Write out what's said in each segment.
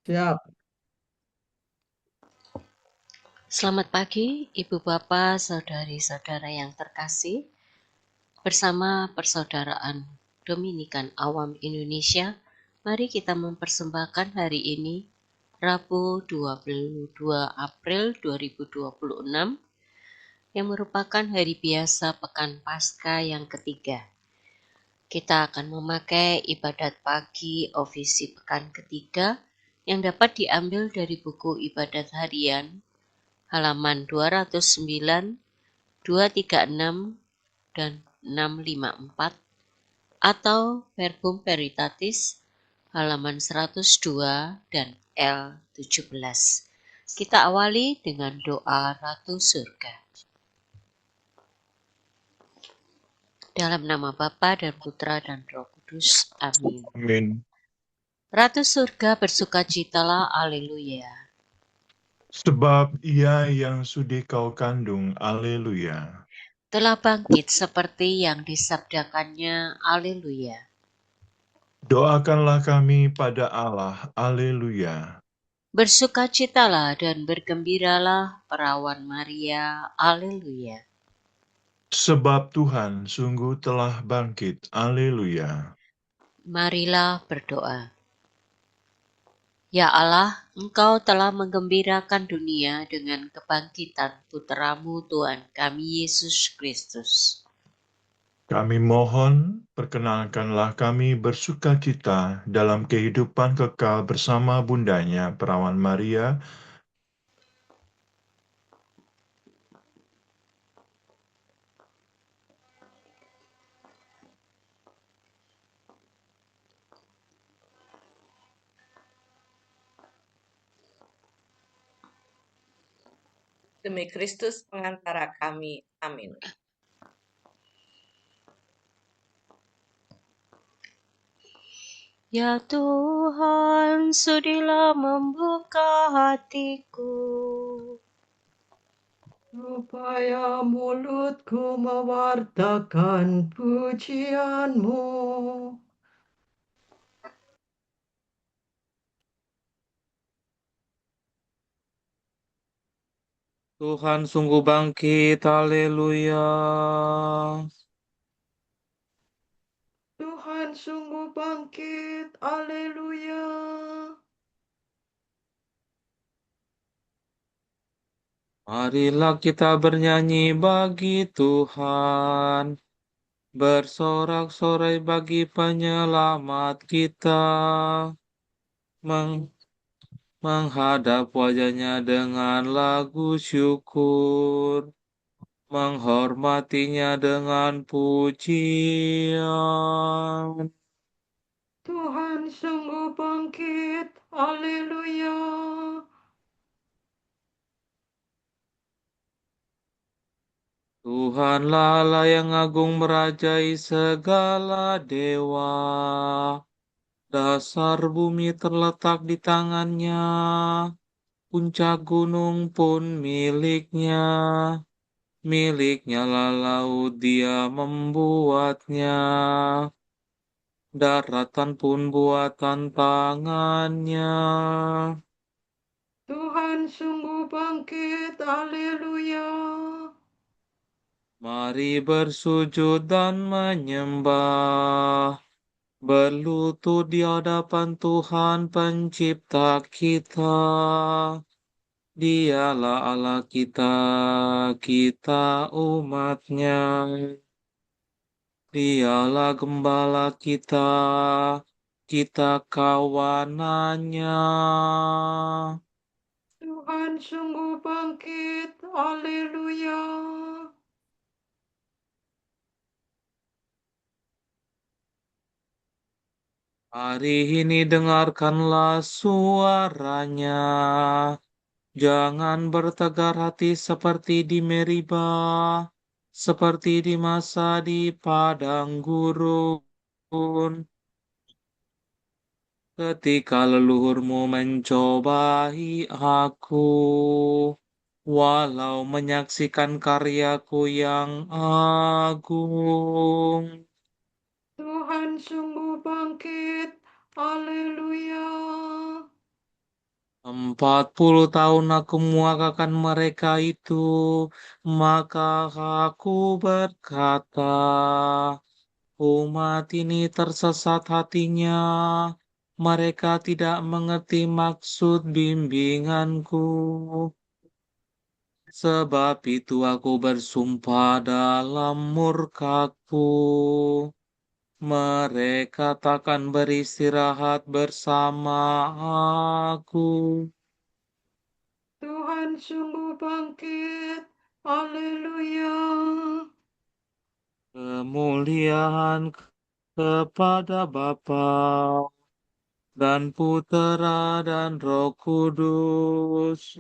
Siap. Selamat pagi, Ibu Bapak, Saudari-saudara yang terkasih. Bersama Persaudaraan Dominikan Awam Indonesia, mari kita mempersembahkan hari ini, Rabu 22 April 2026, yang merupakan hari biasa Pekan Paskah yang ketiga. Kita akan memakai ibadat pagi ofisi Pekan ketiga yang dapat diambil dari buku ibadat harian halaman 209, 236, dan 654 atau Verbum Veritatis halaman 102 dan L17. Kita awali dengan doa Ratu Surga. Dalam nama Bapa dan Putra dan Roh Kudus. Amin. Amin. Ratu Surga bersukacitalah, Haleluya. Sebab ia yang sudi kau kandung, Haleluya. Telah bangkit seperti yang disabdakannya, Haleluya. Doakanlah kami pada Allah, Haleluya. Bersukacitalah dan bergembiralah, perawan Maria, Haleluya. Sebab Tuhan sungguh telah bangkit, Haleluya. Marilah berdoa. Ya Allah, Engkau telah menggembirakan dunia dengan kebangkitan Putramu Tuhan kami Yesus Kristus. Kami mohon, perkenankanlah kami bersukacita dalam kehidupan kekal bersama bundanya, Perawan Maria, Demi Kristus pengantara kami. Amin. Ya Tuhan, sudilah membuka hatiku, supaya mulutku mewartakan pujian-Mu. Tuhan sungguh bangkit, haleluya. Tuhan sungguh bangkit, haleluya. Marilah kita bernyanyi bagi Tuhan, bersorak-sorai bagi penyelamat kita, menghadap wajahnya dengan lagu syukur, menghormatinya dengan pujian. Tuhan sungguh bangkit, haleluya. Tuhanlah Allah yang agung merajai segala dewa. Dasar bumi terletak di tangannya, puncak gunung pun miliknya. Miliknya lah laut, dia membuatnya. Daratan pun buatan tangannya. Tuhan sungguh bangkit, haleluya. Mari bersujud dan menyembah. Berlutut di hadapan Tuhan pencipta kita. Dialah Allah kita, kita umatnya. Dialah gembala kita, kita kawanannya. Tuhan sungguh bangkit, haleluya. Hari ini dengarkanlah suaranya. Jangan bertegar hati seperti di Meribah, seperti di masa di padang gurun, ketika leluhurmu mencobai aku, walau menyaksikan karyaku yang agung. Tuhan sungguh bangkit, haleluya. 40 tahun aku muakakan mereka itu, maka aku berkata, umat ini tersesat hatinya, mereka tidak mengerti maksud bimbinganku. Sebab itu aku bersumpah dalam murkaku, mereka takkan beristirahat bersama aku. Tuhan sungguh bangkit. Haleluya. Kemuliaan kepada Bapa dan Putera dan Roh Kudus,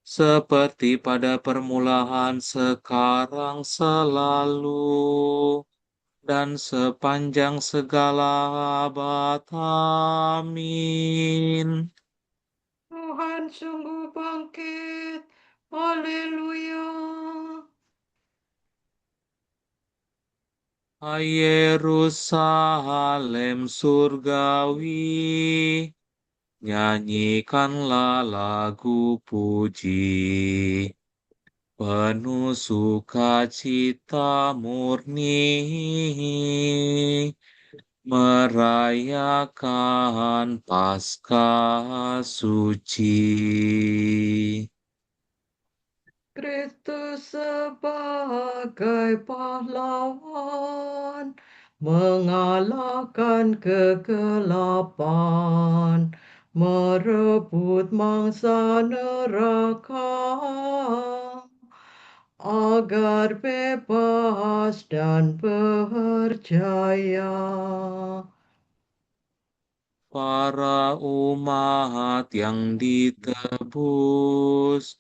seperti pada permulaan, sekarang, selalu, dan sepanjang segala abad. Amin. Tuhan sungguh bangkit. Haleluya. Hai Yerusalem surgawi, nyanyikanlah lagu puji, penuh sukacita murni, merayakan Paskah suci. Kristus sebagai pahlawan mengalahkan kegelapan, merebut mangsa neraka agar bebas dan berjaya. Para umat yang ditebus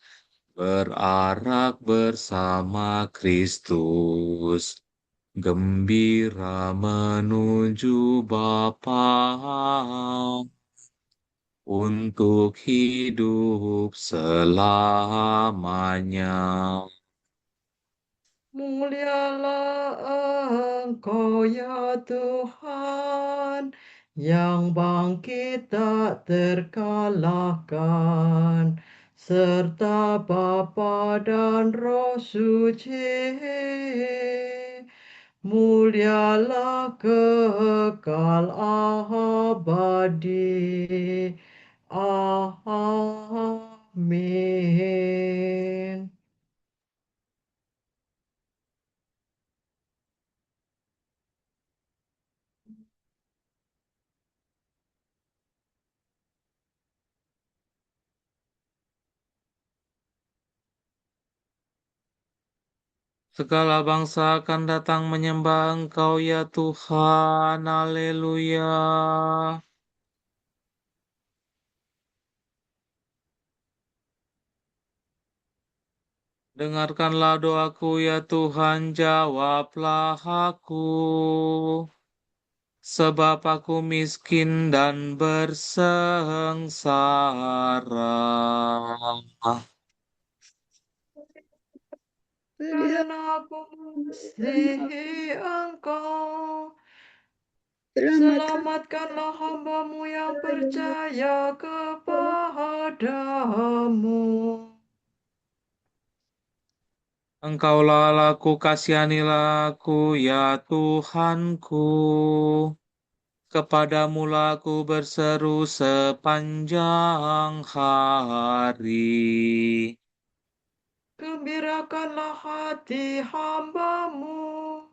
berarak bersama Kristus, gembira menuju Bapa untuk hidup selamanya. Mulialah Engkau ya Tuhan, yang bangkit tak terkalahkan, serta Bapa dan Roh Suci. Mulialah kekal abadi. Amin. Segala bangsa akan datang menyembah Engkau ya Tuhan. Haleluya. Dengarkanlah doaku ya Tuhan, jawablah aku. Sebab aku miskin dan bersengsara. Karena aku mengasihi Engkau, selamatkanlah hamba-Mu yang percaya kepadamu. Engkaulah Allahku, kasihanilah aku ya Tuhanku. Kepadamulah aku berseru sepanjang hari. Gembirakanlah hati hamba-Mu,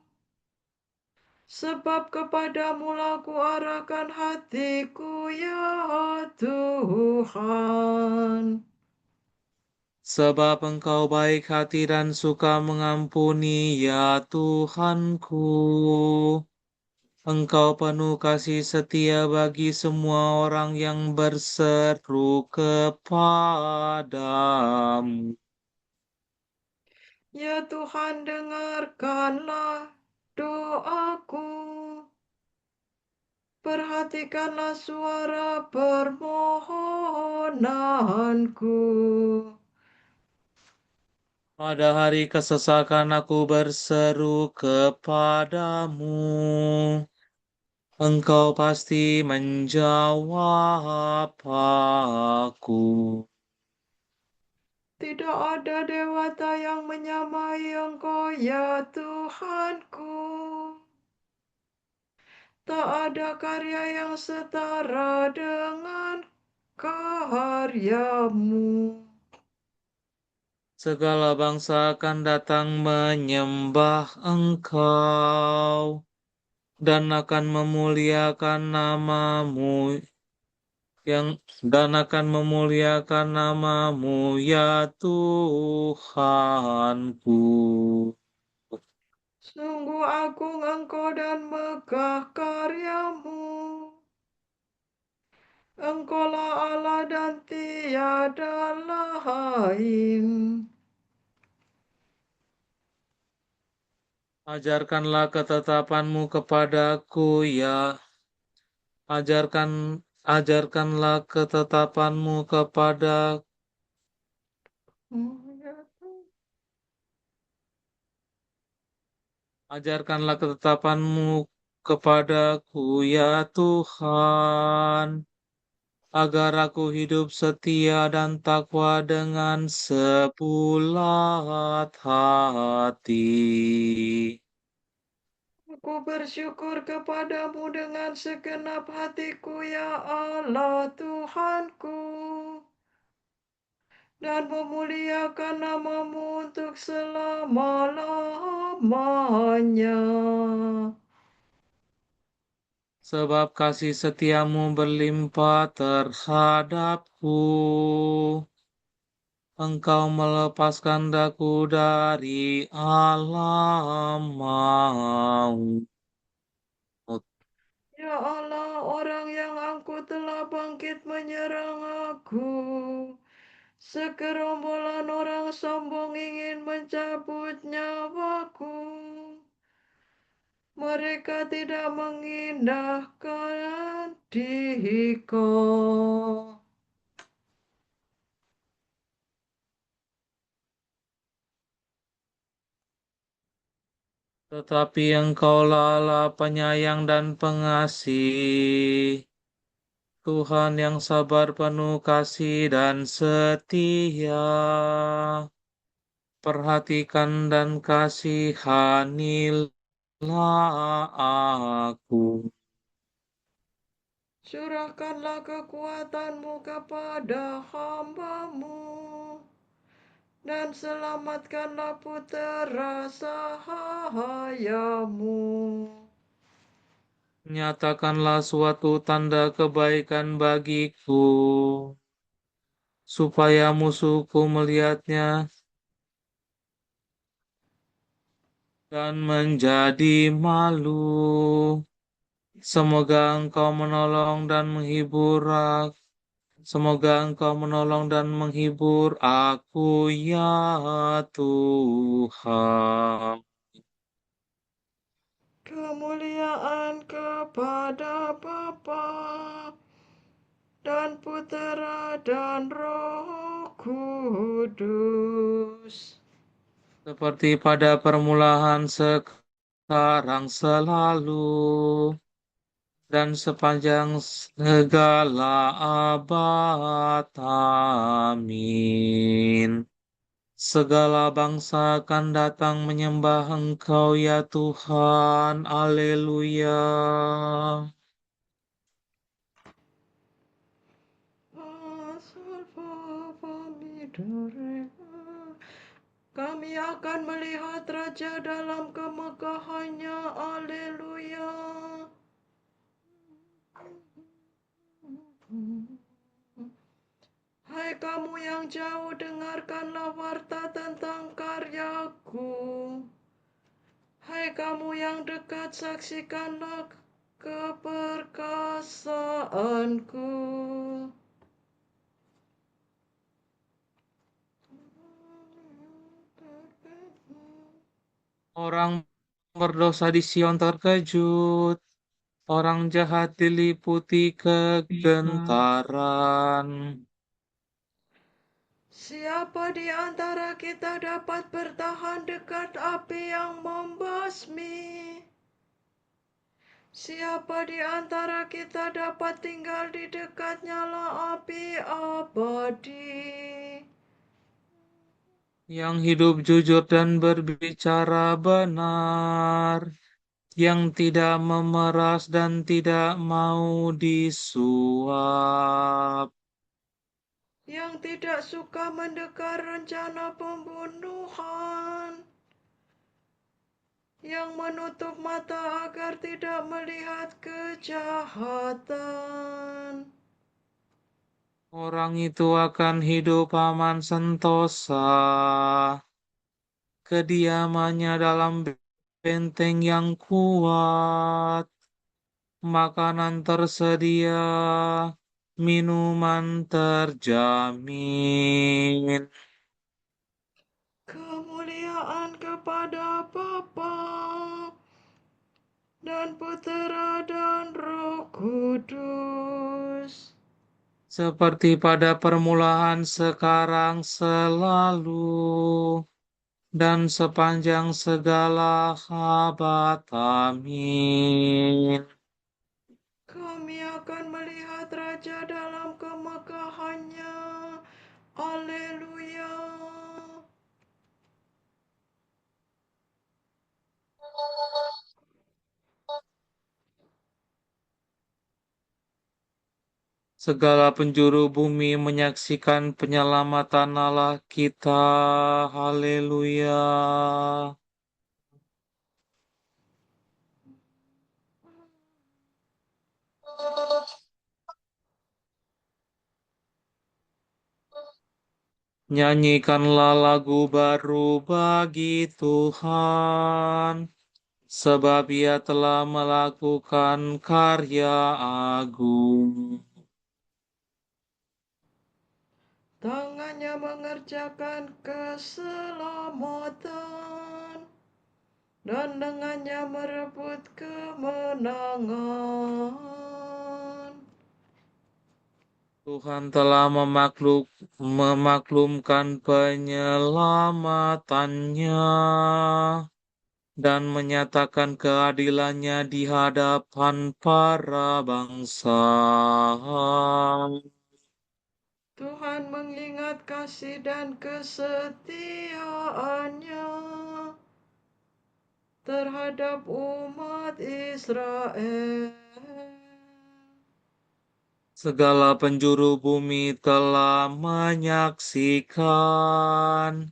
sebab kepadamu-lah ku arahkan hatiku ya Tuhan. Sebab Engkau baik hati dan suka mengampuni ya Tuhanku. Engkau penuh kasih setia bagi semua orang yang berseru kepadamu. Ya Tuhan, dengarkanlah doaku. Perhatikanlah suara permohonanku. Pada hari kesesakan aku berseru kepadamu. Engkau pasti menjawab aku. Tidak ada dewata yang menyamai Engkau, ya Tuhanku. Tak ada karya yang setara dengan karyamu. Segala bangsa akan datang menyembah Engkau dan akan memuliakan namamu ya Tuhanku. Sungguh agung Engkau dan megah karyamu. Engkaulah Allah dan tiada lain. Ajarkanlah ketetapanmu kepadaku ya. Ajarkanlah ketetapanmu kepada Ajarkanlah ketetapanmu kepadaku ya Tuhan, agar aku hidup setia dan takwa dengan sebulat hati. Aku bersyukur kepadamu dengan segenap hatiku, ya Allah Tuhanku, dan memuliakan namamu untuk selama-lamanya. Sebab kasih setiamu berlimpah terhadapku. Engkau melepaskan daku dari alam maut. Ya Allah, orang yang angkuh telah bangkit menyerang aku. Segerombolan orang sombong ingin mencabut nyawaku. Mereka tidak mengindahkan diriku. Tetapi Engkaulah Allah penyayang dan pengasih, Tuhan yang sabar penuh kasih dan setia. Perhatikan dan kasihanilah aku. Curahkanlah kekuatanmu kepada hamba-Mu, dan selamatkanlah putera sahayamu. Nyatakanlah suatu tanda kebaikan bagiku, supaya musuhku melihatnya dan menjadi malu. Semoga Engkau menolong dan menghibur aku. Semoga Engkau menolong dan menghibur aku ya Tuhan. Kemuliaan kepada Bapa dan Putera dan Roh Kudus. Seperti pada permulaan, sekarang, selalu, dan sepanjang segala abad. Amin. Segala bangsa akan datang menyembah Engkau ya Tuhan. Haleluya. Kami akan melihat Raja dalam kemegahannya. Haleluya. Hai kamu yang jauh, dengarkanlah warta tentang karyaku. Hai kamu yang dekat, saksikanlah keperkasaanku. Orang berdosa di Sion terkejut. Orang jahat diliputi kegentaran. Siapa di antara kita dapat bertahan dekat api yang membasmi? Siapa di antara kita dapat tinggal di dekat nyala api abadi? Yang hidup jujur dan berbicara benar, yang tidak memeras dan tidak mau disuap, Yang tidak suka mendengar rencana pembunuhan, yang menutup mata agar tidak melihat kejahatan. orang itu akan hidup aman sentosa. Kediamannya dalam benteng yang kuat, makanan tersedia, minuman terjamin. Kemuliaan kepada Bapa dan Putera dan Roh Kudus. Seperti pada permulaan, sekarang, selalu, dan sepanjang segala abad. Amin. Kami akan melihat Raja dalam kemegahannya. Haleluya. Segala penjuru bumi menyaksikan penyelamatan Allah kita. Haleluya. Nyanyikanlah lagu baru bagi Tuhan, sebab Ia telah melakukan karya agung. Tangannya mengerjakan keselamatan, dan dengannya merebut kemenangan. Tuhan telah memaklumkan penyelamatannya dan menyatakan keadilannya di hadapan para bangsa. Tuhan mengingat kasih dan kesetiaannya terhadap umat Israel. Segala penjuru bumi telah menyaksikan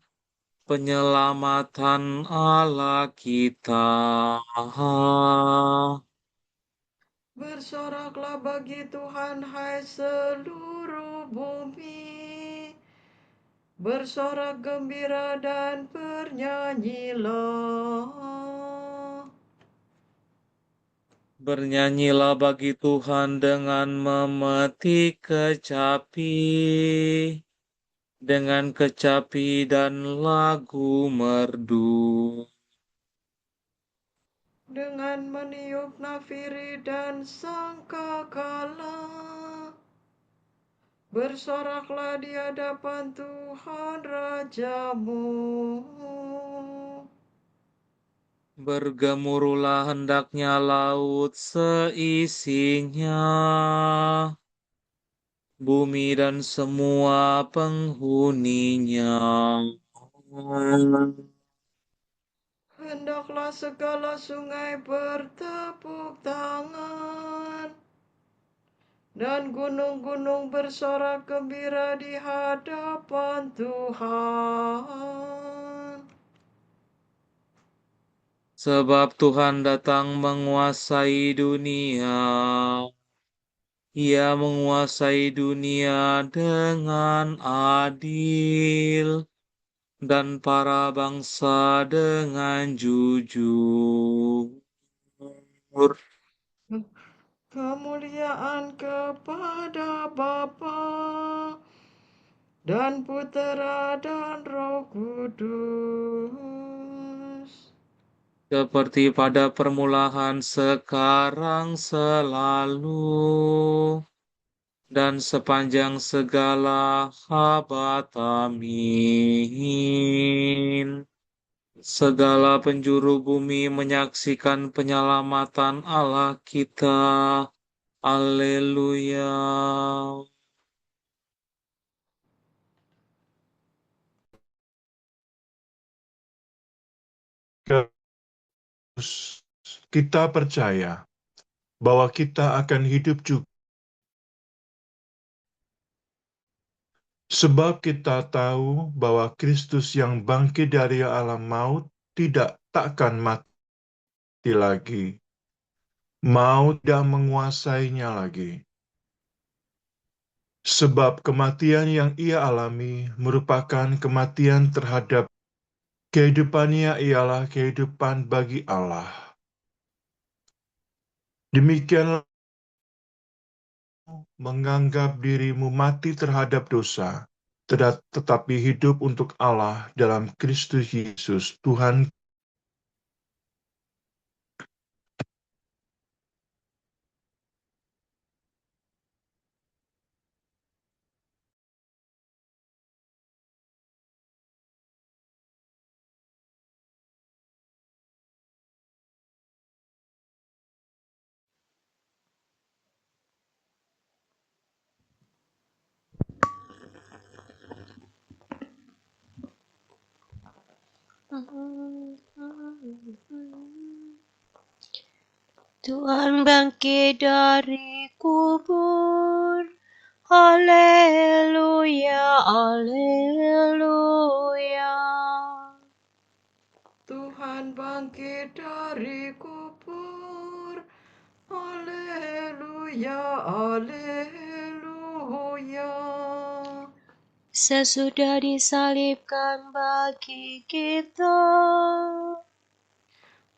penyelamatan Allah kita. Bersoraklah bagi Tuhan, hai seluruh bumi. Bersorak gembira dan bernyanyilah. Bernyanyilah bagi Tuhan dengan memetik kecapi, dengan kecapi dan lagu merdu. Dengan meniup nafiri dan sangkakala. Bersoraklah di hadapan Tuhan Rajamu. Bergemuruhlah hendaknya laut seisinya, bumi dan semua penghuninya. Hendaklah segala sungai bertepuk tangan, dan gunung-gunung bersorak gembira di hadapan Tuhan. Sebab Tuhan datang menguasai dunia. Ia menguasai dunia dengan adil dan para bangsa dengan jujur. Kemuliaan kepada Bapa dan Putera dan Roh Kudus. Seperti pada permulaan, sekarang, selalu, dan sepanjang segala abad. Amin. Segala penjuru bumi menyaksikan penyelamatan Allah kita. Haleluya. Kita percaya bahwa kita akan hidup juga. Sebab kita tahu bahwa Kristus yang bangkit dari alam maut takkan mati lagi. Maut tidak menguasainya lagi. Sebab kematian yang ia alami merupakan kematian terhadap kehidupannya ialah kehidupan bagi Allah. Demikianlah menganggap dirimu mati terhadap dosa, tetapi hidup untuk Allah dalam Kristus Yesus Tuhan. Tuhan bangkit dari kubur. Haleluya, haleluya. Tuhan bangkit dari kubur. Haleluya, haleluya. Sesudah disalibkan bagi kita.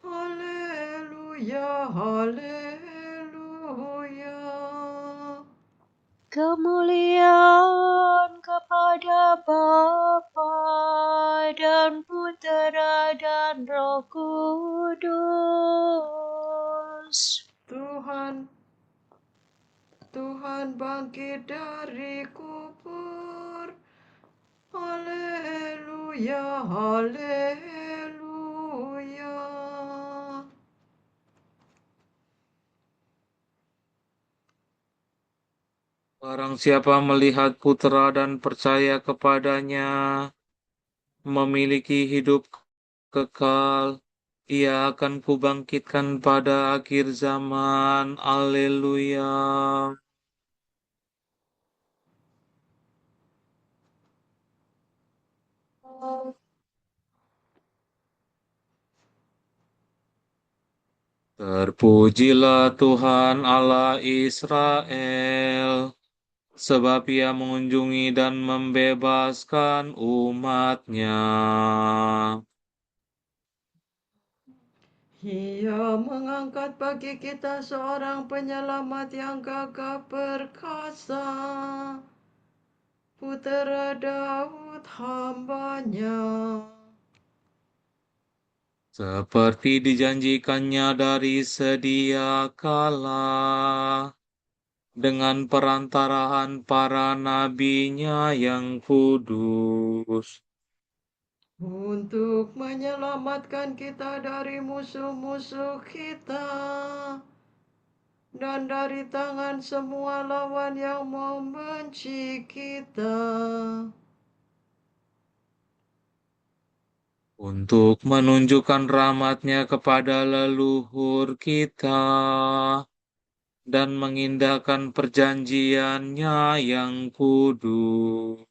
Haleluya, haleluya. Kemuliaan kepada Bapa dan Putera dan Roh Kudus. Tuhan bangkit dari kubur. Haleluya, haleluya. Barang siapa melihat Putra dan percaya kepadanya, memiliki hidup kekal, ia akan kubangkitkan pada akhir zaman. Haleluya. Terpujilah Tuhan Allah Israel, sebab ia mengunjungi dan membebaskan umat-Nya. Ia mengangkat bagi kita seorang penyelamat yang gagah perkasa, Putera Daud hamba-Nya. Seperti dijanjikannya dari sedia kala, dengan perantaraan para nabi-Nya yang kudus. Untuk menyelamatkan kita dari musuh-musuh kita dan dari tangan semua lawan yang membenci kita. Untuk menunjukkan rahmat-Nya kepada leluhur kita dan mengindahkan perjanjian-Nya yang kudus.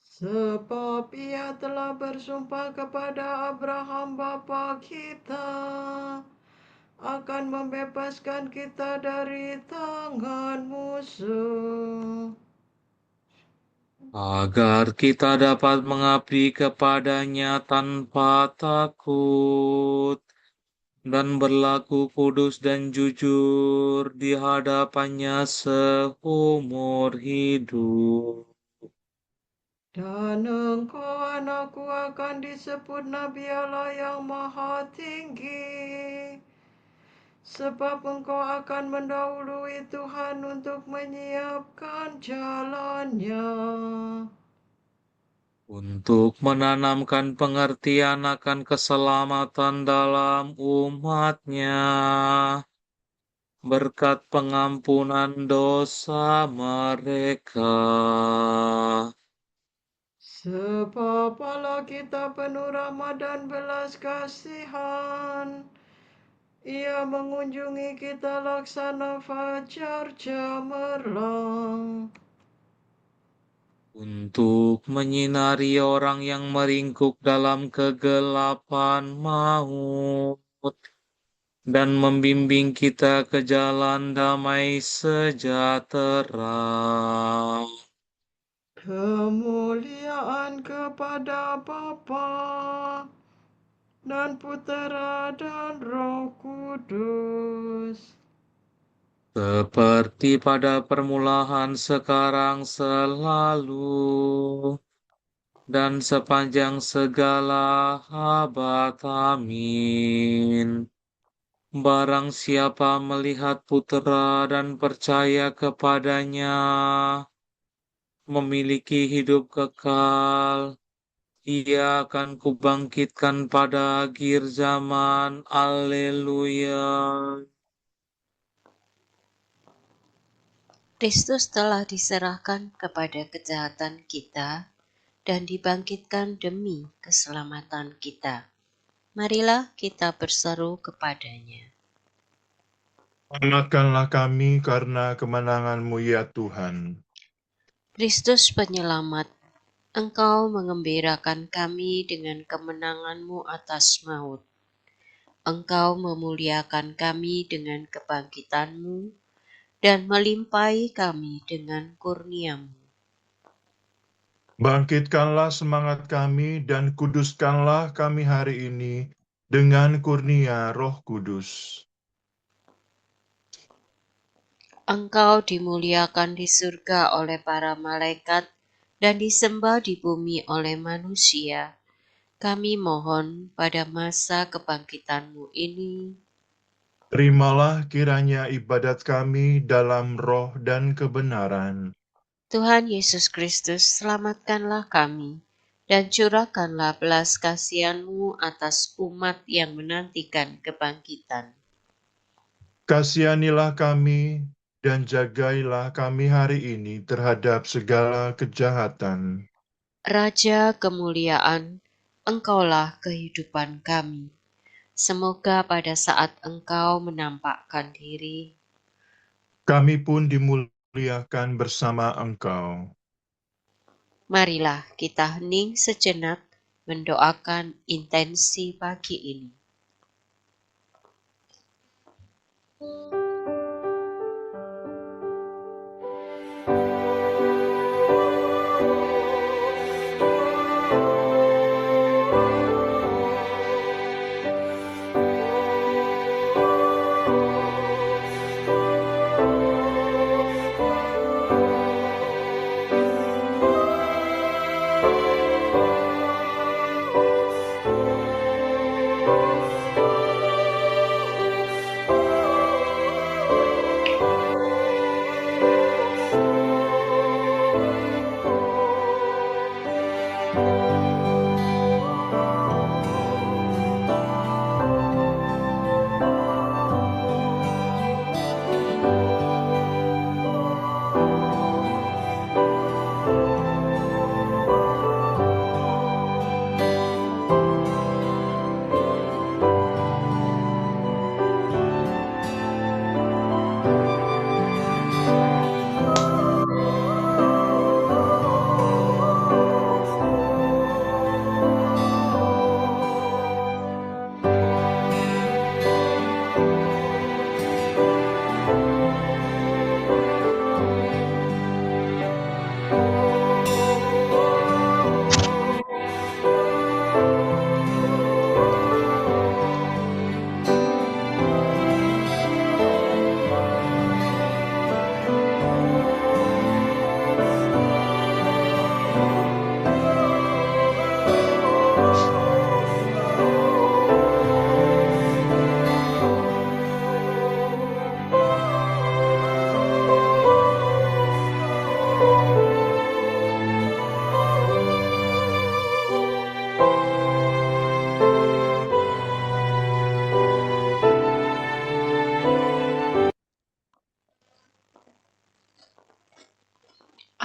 Sebab ia telah bersumpah kepada Abraham bapa kita akan membebaskan kita dari tangan musuh, Agar kita dapat mengabdi kepada-Nya tanpa takut dan berlaku kudus dan jujur di hadapan-Nya seumur hidup. dan engkau anakku akan disebut Nabi Allah yang Maha Tinggi, sebab engkau akan mendahului Tuhan untuk menyiapkan jalan-Nya. untuk menanamkan pengertian akan keselamatan dalam umat-Nya, berkat pengampunan dosa mereka. Sebab Allah kita penuh rahmat dan belas kasihan. Ia mengunjungi kita laksana fajar cemerlang. Untuk menyinari orang yang meringkuk dalam kegelapan maut, dan membimbing kita ke jalan damai sejahtera. Kemuliaan kepada Bapa dan Putera dan Roh Kudus. Seperti pada permulaan, sekarang, selalu, dan sepanjang segala abad. Amin. Barang siapa melihat Putera dan percaya kepadanya, memiliki hidup kekal. Ia akan kubangkitkan pada akhir zaman. Haleluya. Kristus telah diserahkan kepada kejahatan kita dan dibangkitkan demi keselamatan kita. Marilah kita berseru kepadanya. Selamatkanlah kami karena kemenangan-Mu ya Tuhan. Kristus penyelamat, Engkau mengembirakan kami dengan kemenangan-Mu atas maut. Engkau memuliakan kami dengan kebangkitan-Mu dan melimpahi kami dengan kurnia-Mu. Bangkitkanlah semangat kami dan kuduskanlah kami hari ini dengan kurnia Roh Kudus. Engkau dimuliakan di surga oleh para malaikat dan disembah di bumi oleh manusia. Kami mohon pada masa kebangkitan-Mu ini, Terimalah kiranya ibadat kami dalam roh dan kebenaran. Tuhan Yesus Kristus, selamatkanlah kami dan curahkanlah belas kasihan-Mu atas umat yang menantikan kebangkitan. Kasihanilah kami dan jagailah kami hari ini terhadap segala kejahatan. Raja kemuliaan, Engkaulah kehidupan kami. Semoga pada saat Engkau menampakkan diri, Kami pun dimuliakan bersama Engkau. marilah kita hening sejenak mendoakan intensi pagi ini.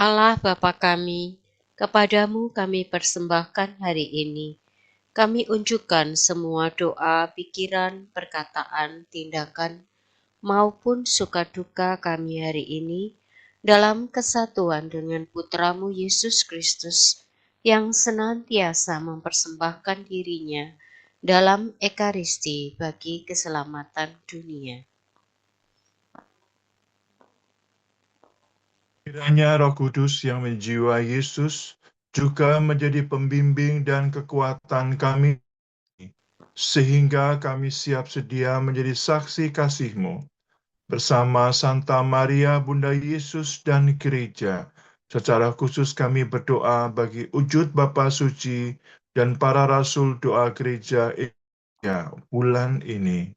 Allah Bapa kami, kepadamu kami persembahkan hari ini. Kami unjukkan semua doa, pikiran, perkataan, tindakan, maupun suka-duka kami hari ini dalam kesatuan dengan Putramu Yesus Kristus yang senantiasa mempersembahkan dirinya dalam Ekaristi bagi keselamatan dunia. Kiranya Roh Kudus yang menjiwai Yesus juga menjadi pembimbing dan kekuatan kami, sehingga kami siap sedia menjadi saksi kasih-Mu bersama Santa Maria Bunda Yesus dan Gereja. Secara khusus kami berdoa bagi wujud Bapa Suci dan para rasul doa gereja bulan ini.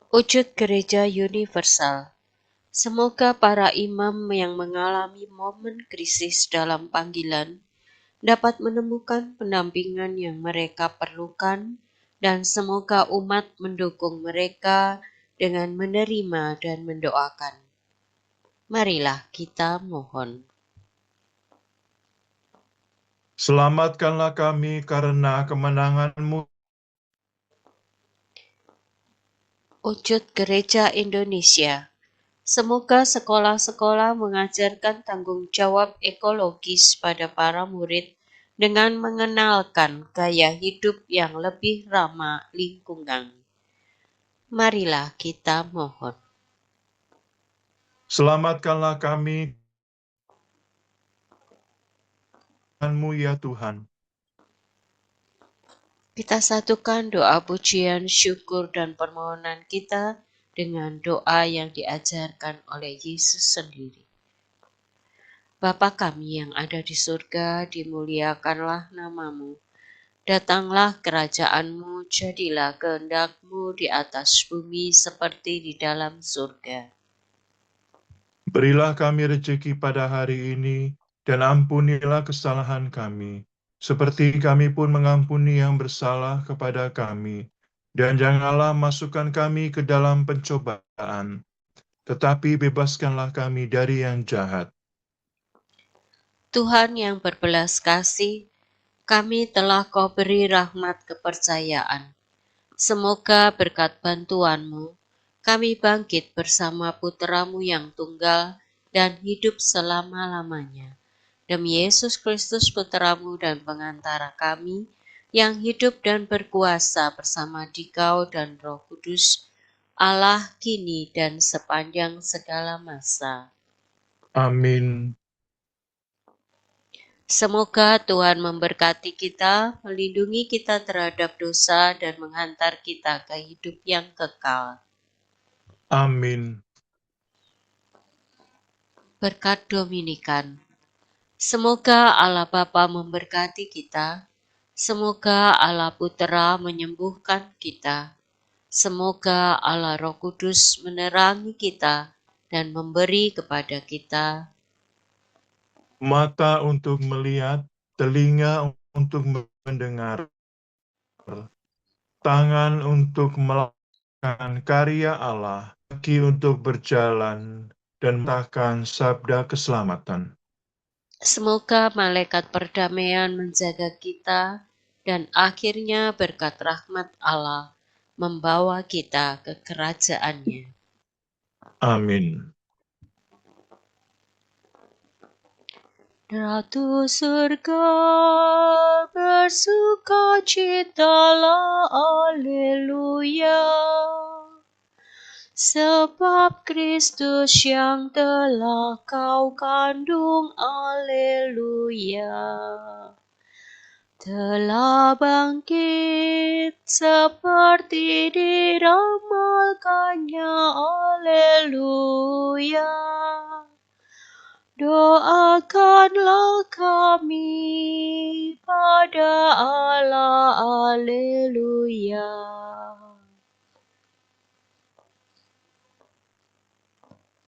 Wujud Gereja Universal. Semoga para imam yang mengalami momen krisis dalam panggilan dapat menemukan pendampingan yang mereka perlukan, dan semoga umat mendukung mereka dengan menerima dan mendoakan. Marilah kita mohon. Selamatkanlah kami karena kemenangan-Mu. Wujud Gereja Indonesia. Semoga sekolah-sekolah mengajarkan tanggung jawab ekologis pada para murid dengan mengenalkan gaya hidup yang lebih ramah lingkungan. Marilah kita mohon. Selamatkanlah kami dengan-Mu ya Tuhan. Kita satukan doa pujian, syukur, dan permohonan kita dengan doa yang diajarkan oleh Yesus sendiri. Bapa kami yang ada di surga, dimuliakanlah nama-Mu. Datanglah kerajaan-Mu, jadilah kehendak-Mu di atas bumi seperti di dalam surga. Berilah kami rejeki pada hari ini, dan ampunilah kesalahan kami, seperti kami pun mengampuni yang bersalah kepada kami. Dan janganlah masukkan kami ke dalam pencobaan, tetapi bebaskanlah kami dari yang jahat. Tuhan yang berbelas kasih, kami telah Kau beri rahmat kepercayaan. Semoga berkat bantuan-Mu, kami bangkit bersama Putra-Mu yang tunggal dan hidup selama-lamanya. Demi Yesus Kristus Putra-Mu dan pengantara kami, yang hidup dan berkuasa bersama Dikau dan Roh Kudus, Allah kini dan sepanjang segala masa. Amin. Semoga Tuhan memberkati kita, melindungi kita terhadap dosa, dan menghantar kita ke hidup yang kekal. Amin. Berkat Dominikan. Semoga Allah Bapa memberkati kita. Semoga Allah Putera menyembuhkan kita. Semoga Allah Roh Kudus menerangi kita dan memberi kepada kita Mata untuk melihat, telinga untuk mendengar, tangan untuk melakukan karya Allah, kaki untuk berjalan, dan mengatakan sabda keselamatan. Semoga malaikat perdamaian menjaga kita dan akhirnya berkat rahmat Allah membawa kita ke kerajaan-Nya. Amin. Ratu surga bersukacitalah, haleluya. Sebab Kristus yang telah Kau kandung, haleluya, telah bangkit seperti diramalkannya, haleluya. Doakanlah kami pada Allah, haleluya.